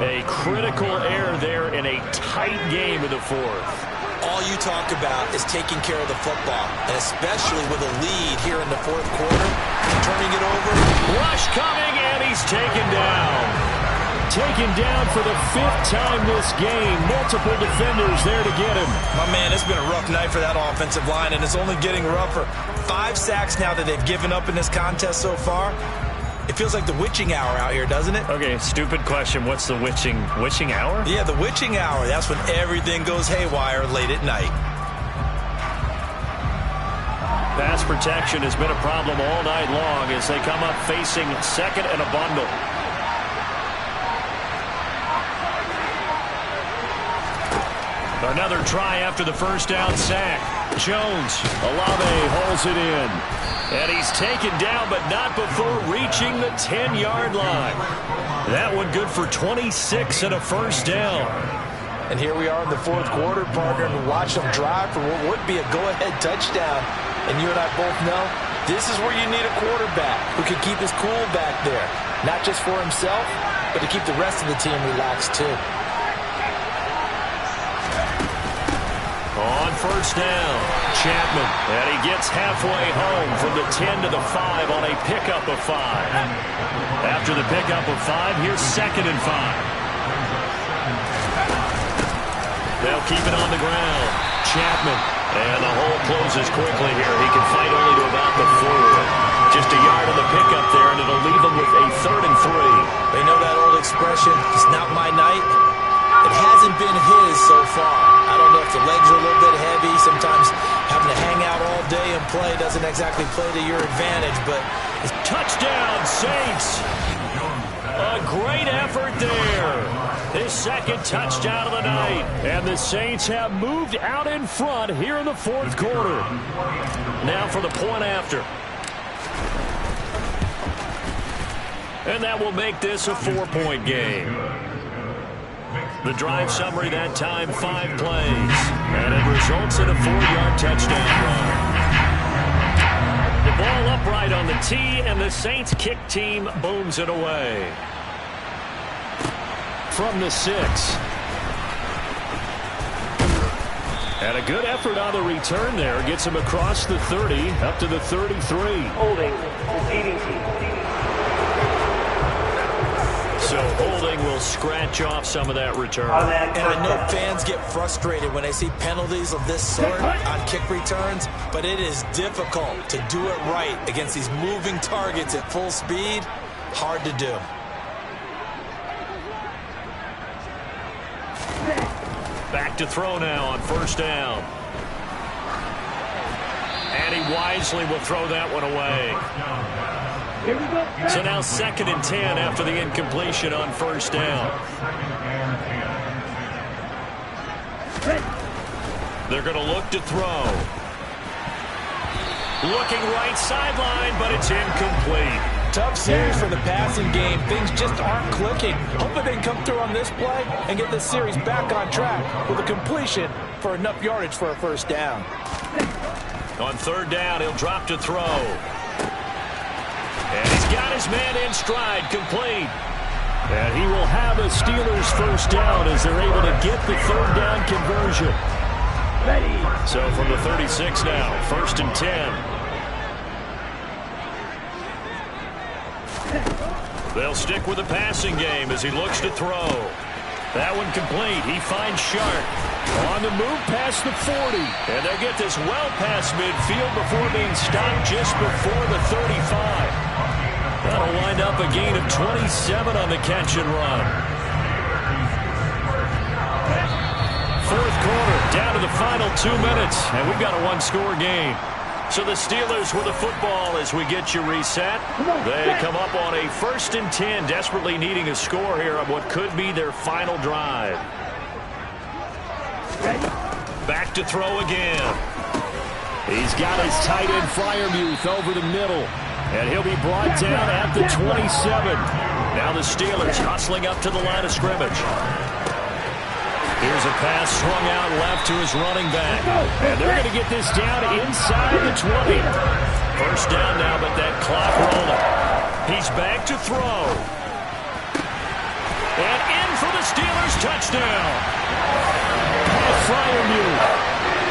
A critical error there in a tight game in the fourth. All you talk about is taking care of the football, and especially with a lead here in the fourth quarter, turning it over. Rush coming, and he's taken down. Taken down for the 5th time this game. Multiple defenders there to get him. My man, it's been a rough night for that offensive line, and it's only getting rougher. 5 sacks now that they've given up in this contest so far. It feels like the witching hour out here, doesn't it? Okay, stupid question. What's the witching hour? Yeah, the witching hour. That's when everything goes haywire late at night. Pass protection has been a problem all night long as they come up facing second and a bundle. Another try after the first down sack. Jones, Olave holds it in. And he's taken down, but not before reaching the 10-yard line. That one good for 26 and a first down. And here we are in the fourth quarter, partner, and watch them drive for what would be a go-ahead touchdown. And you and I both know this is where you need a quarterback who can keep his cool back there. Not just for himself, but to keep the rest of the team relaxed too. On first down, Chapman, and he gets halfway home from the 10 to the 5 on a pickup of 5. After the pickup of 5, here's 2nd and 5. They'll keep it on the ground. Chapman, and the hole closes quickly here. He can fight only to about the 4. Just a yard on the pickup there, and it'll leave him with a 3rd and 3. They know that old expression, it's not my night. It hasn't been his so far. I don't know if the legs are a little bit heavy. Sometimes having to hang out all day and play doesn't exactly play to your advantage, but it's touchdown, Saints. A great effort there. His 2nd touchdown of the night. And the Saints have moved out in front here in the fourth quarter. Now for the point after. And that will make this a 4-point game. The drive summary that time, 5 plays. And it results in a 4-yard touchdown run. The ball upright on the tee, and the Saints kick team booms it away. From the 6. And a good effort on the return there. Gets him across the 30, up to the 33. Holding, ADT. So holding will scratch off some of that return. And I know fans get frustrated when they see penalties of this sort on kick returns, but it is difficult to do it right against these moving targets at full speed. Hard to do. Back to throw now on first down. And he wisely will throw that one away. So now 2nd and 10 after the incompletion on first down. They're going to look to throw. Looking right sideline, but it's incomplete. Tough series for the passing game. Things just aren't clicking. Hoping they can come through on this play and get this series back on track with a completion for enough yardage for a first down. On third down, he'll drop to throw. And he's got his man in stride, complete. And he will have a Steelers first down as they're able to get the 3rd down conversion. So from the 36 now, 1st and 10. They'll stick with the passing game as he looks to throw. That one complete. He finds Sharp. On the move past the 40. And they'll get this well past midfield before being stopped just before the 35. That'll wind up a gain of 27 on the catch and run. Fourth quarter, down to the final 2 minutes, and we've got a 1-score game. So the Steelers with the football as we get you reset. They come up on a 1st and 10, desperately needing a score here on what could be their final drive. Back to throw again. He's got his tight end Freiermuth over the middle. And he'll be brought down at the 27. Now the Steelers hustling up to the line of scrimmage. Here's a pass swung out left to his running back. And they're going to get this down inside the 20. First down now, but that clock rolling. He's back to throw. And in for the Steelers touchdown. Freiermuth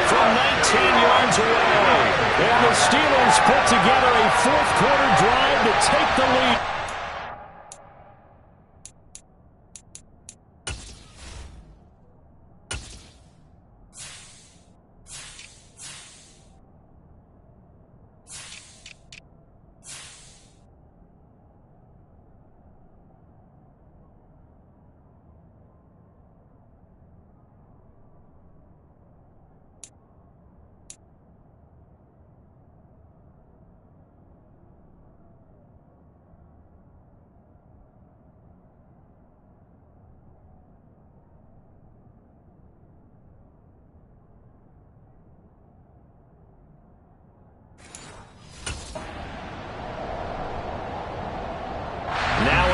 from 19 yards away. And the Steelers put together a fourth-quarter drive to take the lead.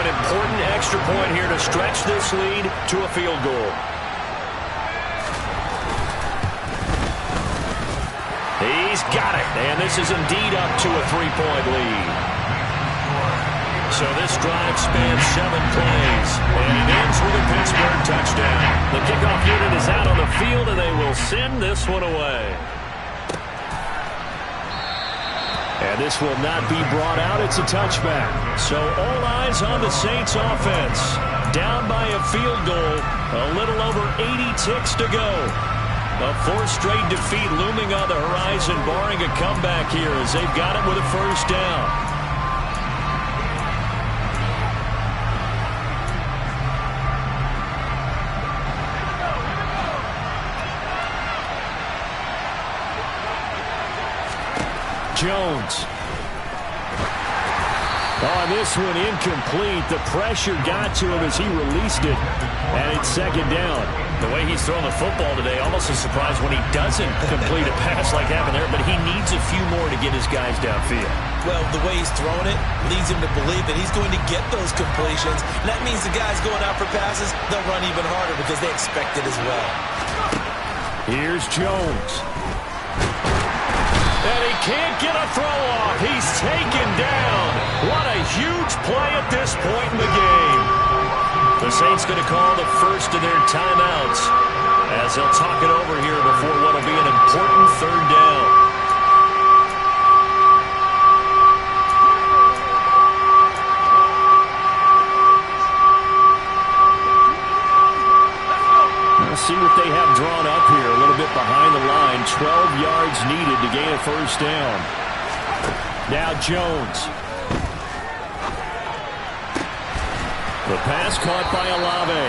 Important extra point here to stretch this lead to a field goal. He's got it, and this is indeed up to a 3-point lead. So this drive spans 7 plays, and it ends with a Pittsburgh touchdown. The kickoff unit is out on the field, and they will send this one away. And this will not be brought out. It's a touchback. So all eyes on the Saints offense. Down by a field goal. A little over 80 ticks to go. A 4th straight defeat looming on the horizon, barring a comeback here as they've got it with a first down. Jones. On this one, incomplete. The pressure got to him as he released it, and it's second down. The way he's throwing the football today, almost a surprise when he doesn't complete a pass like happened there, but he needs a few more to get his guys downfield. Well, the way he's throwing it leads him to believe that he's going to get those completions, and that means the guys going out for passes, they'll run even harder because they expect it as well. Here's Jones. And he can't get a throw off. He's taken down. What a huge play at this point in the game. The Saints going to call the first of their timeouts as they'll talk it over here before what will be an important third down. See what they have drawn up here, a little bit behind the line. 12 yards needed to gain a first down. Now Jones. The pass caught by Olave.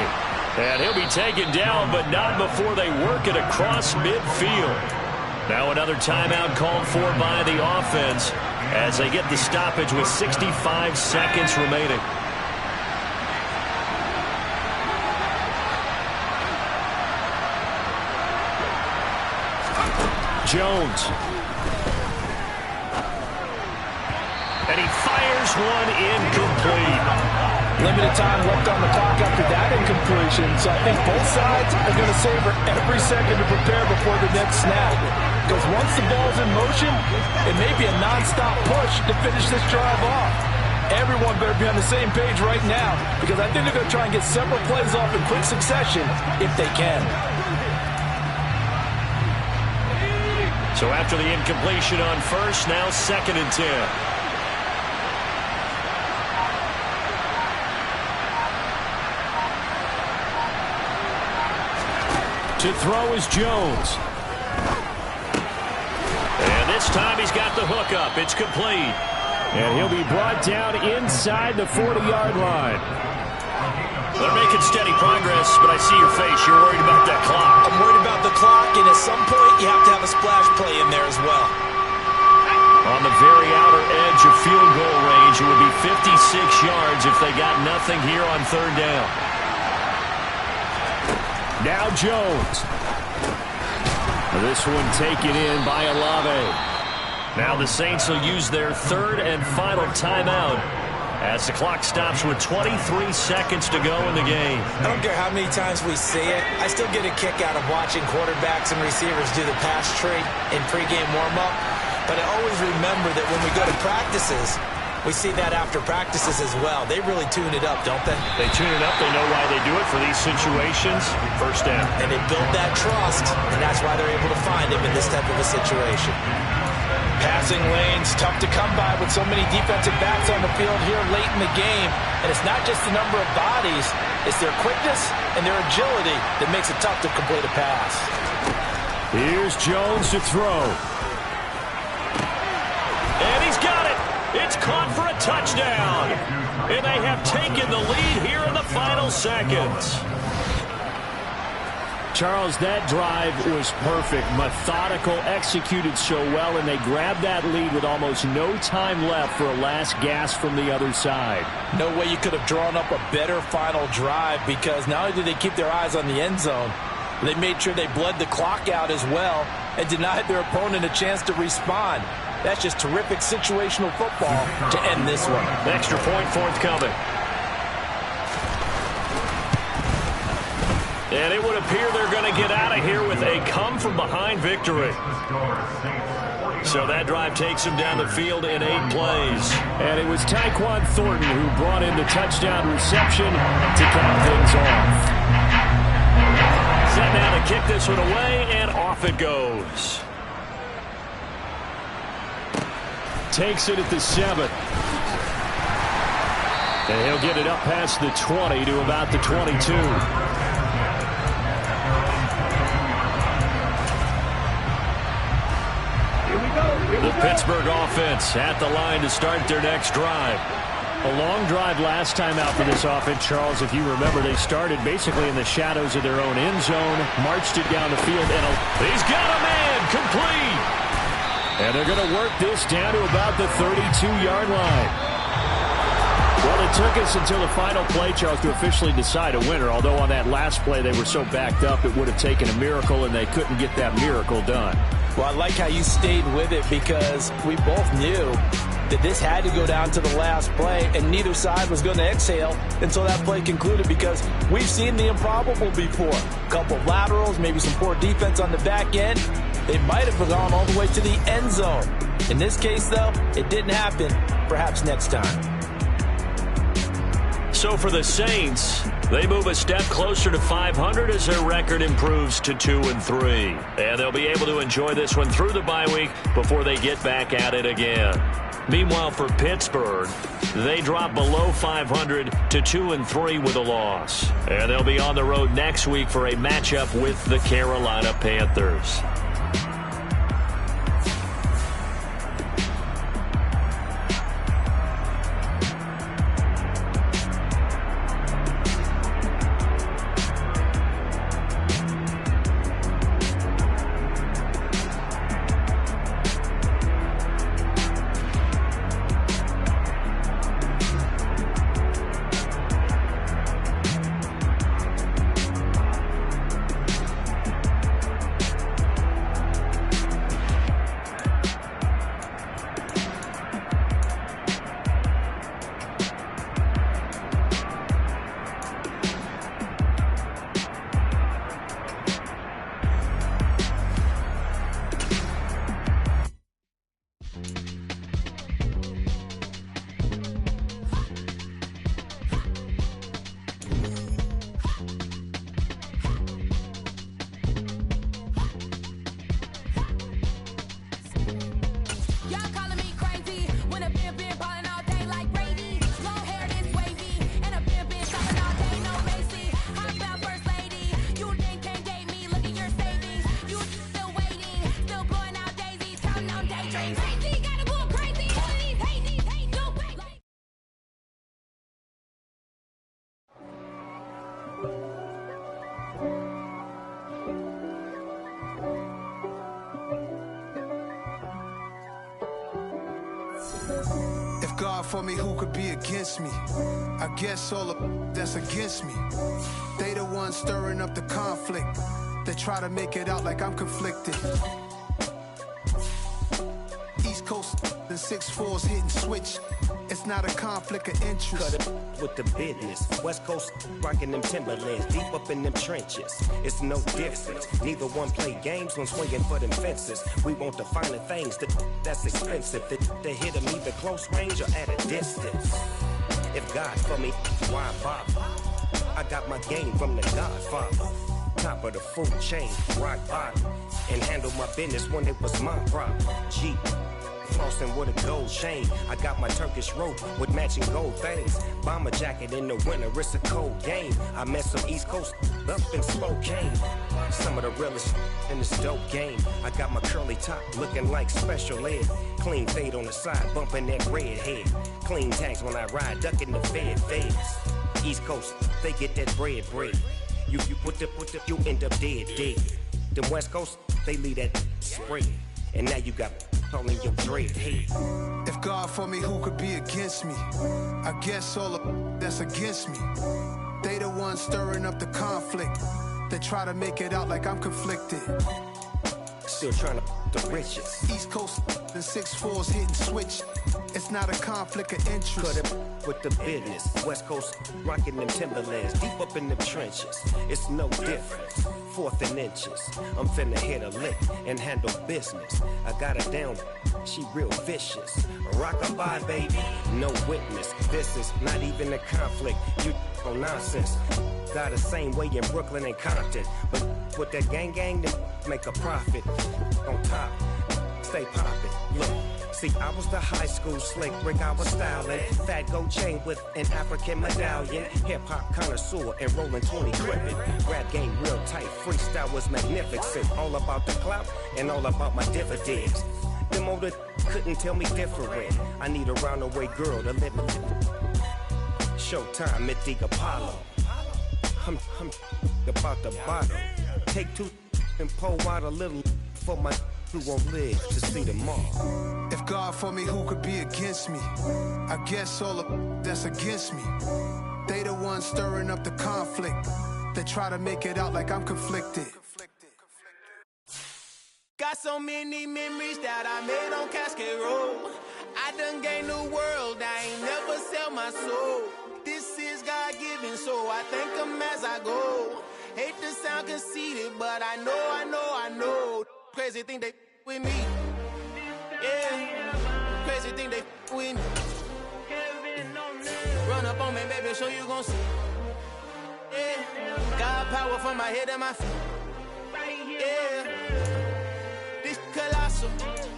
And he'll be taken down, but not before they work it across midfield. Now another timeout called for by the offense as they get the stoppage with 65 seconds remaining. Jones. And he fires one incomplete. Limited time left on the clock after that incompletion, so I think both sides are going to savor every second to prepare before the next snap. Because once the ball's in motion, it may be a non-stop push to finish this drive off. Everyone better be on the same page right now, because I think they're going to try and get several plays off in quick succession if they can. So after the incompletion on first, now 2nd and 10. To throw is Jones. And this time he's got the hook up. It's complete. And he'll be brought down inside the 40-yard line. They're making steady progress, but I see your face. You're worried about that clock. I'm worried about the clock, and at some point, you have to have a splash play in there as well. On the very outer edge of field goal range, it would be 56 yards if they got nothing here on third down. Now Jones. This one taken in by Olave. Now the Saints will use their third and final timeout as the clock stops with 23 seconds to go in the game. I don't care how many times we see it. I still get a kick out of watching quarterbacks and receivers do the pass tree in pregame warm-up. But I always remember that when we go to practices, we see that after practices as well. They really tune it up, don't they? They tune it up. They know why they do it for these situations. First down. And they build that trust, and that's why they're able to find him in this type of a situation. Passing lanes, tough to come by with so many defensive backs on the field here late in the game. And it's not just the number of bodies, it's their quickness and their agility that makes it tough to complete a pass. Here's Jones to throw. And he's got it. It's caught for a touchdown. And they have taken the lead here in the final seconds. Charles, that drive was perfect, methodical, executed so well, and they grabbed that lead with almost no time left for a last gasp from the other side. No way you could have drawn up a better final drive, because not only did they keep their eyes on the end zone, they made sure they bled the clock out as well and denied their opponent a chance to respond. That's just terrific situational football to end this one. Extra point forthcoming. And it would appear they're going to get out of here with a come-from-behind victory. So that drive takes them down the field in 8 plays. And it was Tyquan Thornton who brought in the touchdown reception to cap things off. Set now to kick this one away, and off it goes. Takes it at the 7. And he'll get it up past the 20 to about the 22. The Pittsburgh offense at the line to start their next drive. A long drive last time out for this offense, Charles. If you remember, they started basically in the shadows of their own end zone, marched it down the field, and he's got a man complete. And they're going to work this down to about the 32-yard line. Well, it took us until the final play, Charles, to officially decide a winner, although on that last play they were so backed up it would have taken a miracle, and they couldn't get that miracle done. Well, I like how you stayed with it, because we both knew that this had to go down to the last play, and neither side was going to exhale until that play concluded, because we've seen the improbable before. A couple of laterals, maybe some poor defense on the back end. They might have gone all the way to the end zone. In this case, though, it didn't happen. Perhaps next time. So for the Saints, they move a step closer to 500 as their record improves to 2-3. And they'll be able to enjoy this one through the bye week before they get back at it again. Meanwhile, for Pittsburgh, they drop below 500 to 2-3 with a loss. And they'll be on the road next week for a matchup with the Carolina Panthers. God for me, who could be against me? I guess all the that's against me. They the ones stirring up the conflict. They try to make it out like I'm conflicted. East Coast, the 6'4s hitting switch. It's not a conflict of interest. Cut it with the business. West Coast rocking them Timberlands, deep up in them trenches. It's no difference. Neither one play games when swinging for them fences. We want the finer things that's expensive. They hit them either close range or at a distance. If God for me, why bother? I got my game from the Godfather. Top of the food chain, rock bottom. And handle my business when it was my problem. G. Flossing with a gold chain. I got my Turkish rope with matching gold things. Bomber jacket in the winter, it's a cold game. I met some East Coast up in Spokane. Some of the realest in this dope game. I got my curly top looking like special ed. Clean fade on the side, bumping that red head. Clean tags when I ride, ducking the feds. East Coast, they get that bread. You you end up dead. Them West Coast, they leave that spread. And now you got calling your dread head. If God for me, who could be against me? I guess all of that's against me. They the ones stirring up the conflict. They try to make it out like I'm conflicted. Still trying to the riches. East Coast, the 6'4s hitting switch. It's not a conflict of interest. Cut it with the business. West Coast rocking them Timberlands, deep up in them trenches. It's no difference. 4th and inches. I'm finna hit a lick and handle business. I got her down, she real vicious. Rockabye, baby, no witness. This is not even a conflict. You on nonsense. Got the same way in Brooklyn and Compton. But with that gang, they make a profit. On top, stay poppin'. Look. See, I was the high school slick Rick, I was styling. Fat gold chain with an African medallion. Hip-hop connoisseur and rolling 20 crippin'. Rap game real tight, freestyle was magnificent. All about the clout and all about my dividends. Them older couldn't tell me different. I need a roundaway girl to live with. Showtime, Mythic Apollo. I'm about the bottom. Take 2 and pour out a little for my who won't live to see tomorrow. If God for me, who could be against me? I guess all of that's against me. They the ones stirring up the conflict. They try to make it out like I'm conflicted. Got so many memories that I made on Cascade Road. I done gained the world, I ain't never sell my soul. This is God-given, so I thank him as I go. Hate to sound conceited, but I know. Crazy thing they with me. Yeah. Crazy thing they with me. Run up on me, baby, so you gon' see. Yeah. God power from my head and my feet. Yeah. This colossal.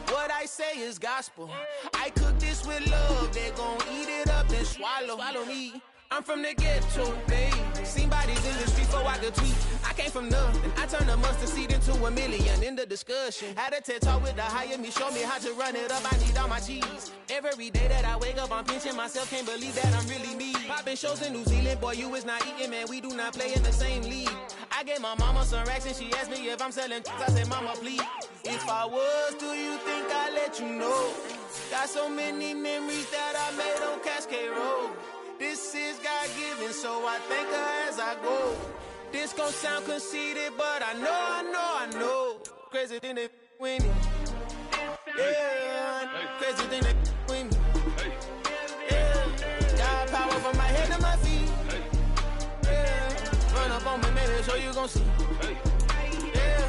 What I say is gospel. I cook this with love. They gon' eat it up and swallow me. I'm from the ghetto, babe. Seen bodies in the street before I could tweet. I came from nothing. I turned a mustard seed into a million in the discussion. Had a TED talk with the higher me, show me how to run it up. I need all my cheese. Every day that I wake up, I'm pinching myself. Can't believe that I'm really me. Popping shows in New Zealand, boy, you is not eating, man. We do not play in the same league. I gave my mama some racks and she asked me if I'm selling. I said, mama, please. If I was, do you think I'd let you know? Got so many memories that I made on Cascade Road. This is God-given, so I thank her as I go. This gon' sound conceited, but I know. Crazy thing they with me. Yeah, crazy thing they with me. Yeah, got power from my head to my feet. Yeah, run up on me, maybe, so you gon' see. Yeah.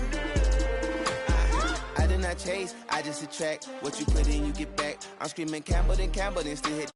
I did not chase, I just attract. What you put in, you get back. I'm screaming Campbell, then still hit.